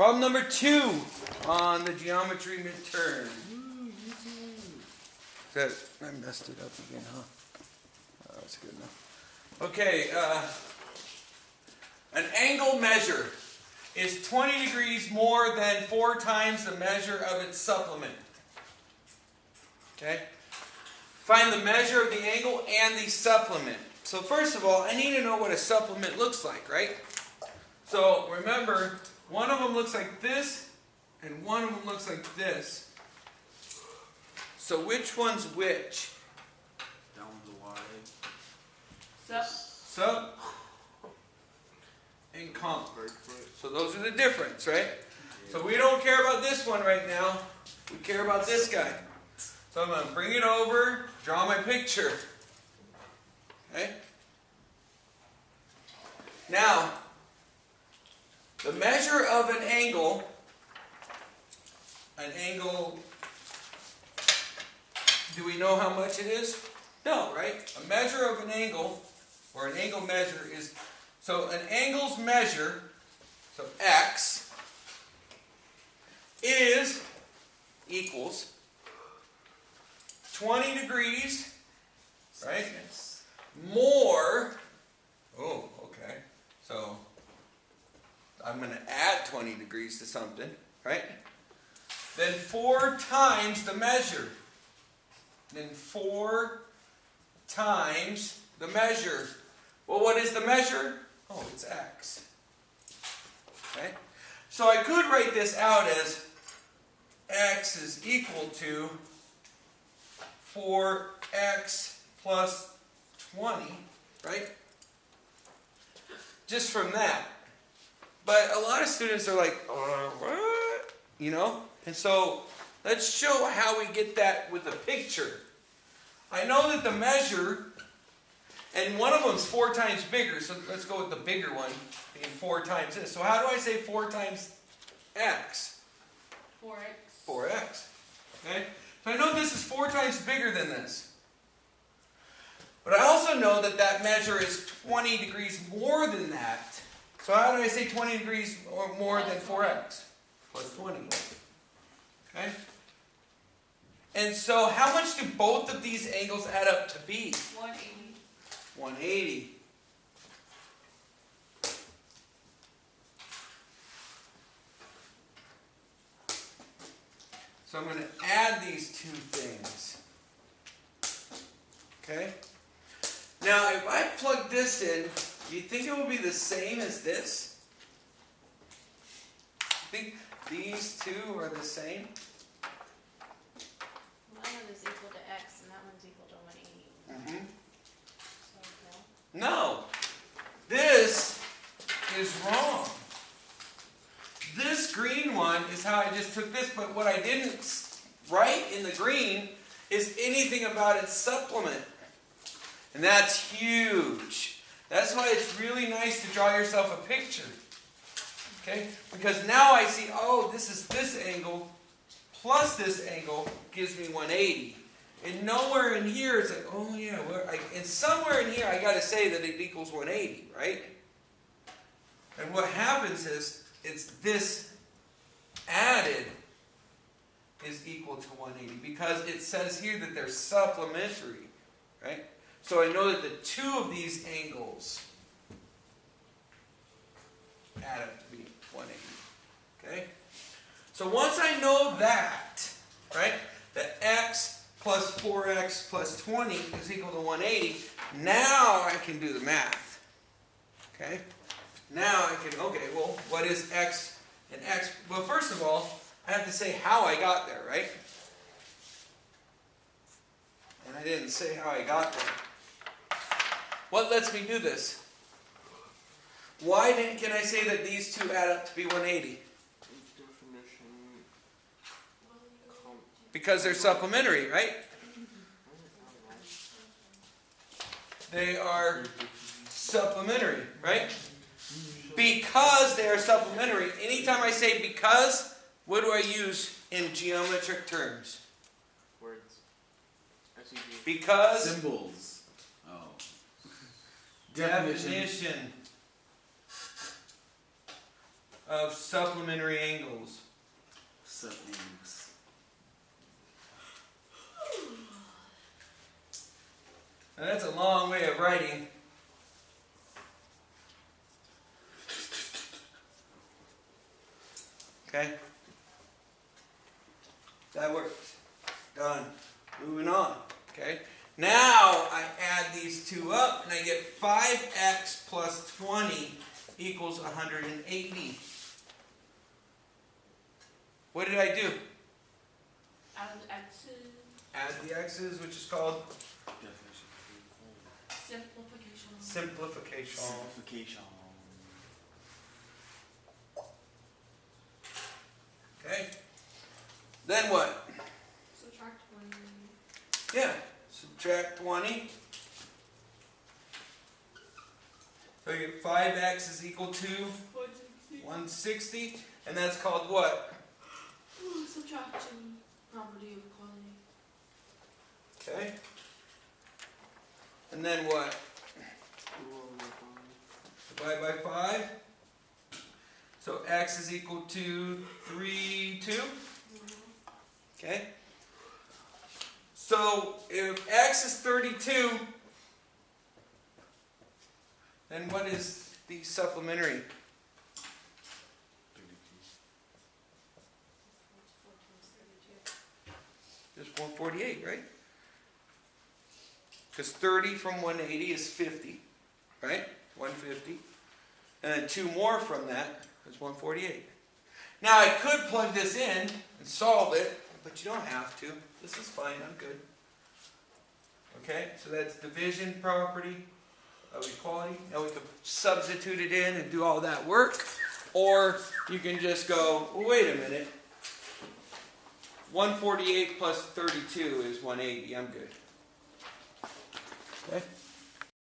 Problem number 2 on the geometry midterm. That I messed it up again, huh? Oh, that's good enough. Okay, an angle measure is 20 degrees more than 4 times the measure of its supplement. Okay? Find the measure of the angle and the supplement. So first of all, I need to know what a supplement looks like, right? So remember, one of them looks like this, and one of them looks like this. So which one's which? That one's a Y. Sup and comp. So those are the difference, right? So we don't care about this one right now. We care about this guy. So I'm going to bring it over, draw my picture. Okay? Now, the measure of an angle, do we know how much it is? No, right? A measure of an angle, or an angle measure is, so an angle's measure, so x, equals 20 degrees, right? More, oh, okay. So I'm going to add 20 degrees to something, right? Then 4 times the measure. Then 4 times the measure. Well, what is the measure? Oh, it's x. Okay? So I could write this out as x is equal to 4x plus 20, right? Just from that. But a lot of students are like, what? You know? And so let's show how we get that with a picture. I know that the measure, and one of them is 4 times bigger, so let's go with the bigger one, being 4 times this. So how do I say 4 times x? 4x. 4x. Okay? So I know this is 4 times bigger than this. But I also know that that measure is 20 degrees more than that. So how do I say 20 degrees or more than 4x? Plus 20. Okay? And so how much do both of these angles add up to be? 180. 180. So I'm going to add these 2 things. Okay? Now, if I plug this in, do you think it will be the same as this? I think these 2 are the same. That one is equal to x, and that one's equal to 180. Mm-hmm. So, No. This is wrong. This green one is how I just took this, but what I didn't write in the green is anything about its supplement. And that's huge. That's why it's really nice to draw yourself a picture. Okay? Because now I see, oh, this is this angle plus this angle gives me 180. And nowhere in here it's like, oh yeah, and somewhere in here I got to say that it equals 180, right? And what happens is, it's this added is equal to 180 because it says here that they're supplementary, right? So I know that the 2 of these angles add up to be 180, okay? So once I know that, right, that x plus 4x plus 20 is equal to 180, now I can do the math, okay? Now I can, okay, well, what is x and x? Well, first of all, I have to say how I got there, right? And I didn't say how I got there. What lets me do this? Why can I say that these 2 add up to be 180? Because they're supplementary, right? They are supplementary, right? Because they are supplementary. Anytime I say because, what do I use in geometric terms? Words. Because. Symbols. Oh. Definition. of supplementary angles. Settings. Now that's a long way of writing. Okay? That works. Done. Moving on. Okay? Now I add these two up and I get 5x plus 20 equals 180. What did I do? Add x's. Add the x's, which is called Definition. Simplification. simplification. Simplification. Okay? Then what? Subtract 1. Yeah. Subtract 20. So you get 5x is equal to 160. And that's called what? Subtraction property of equality. Okay. And then what? Divide by 5. So x is equal to 3, 2. Okay. So if x is 32, then what is the supplementary? 32. Just 148, right? Because 30 from 180 is 50, right? 150. And then 2 more from that is 148. Now I could plug this in and solve it, but you don't have to. This is fine, I'm good. Okay, so that's division property of equality. Now we could substitute it in and do all that work. Or you can just go, well, wait a minute. 148 plus 32 is 180. I'm good. Okay?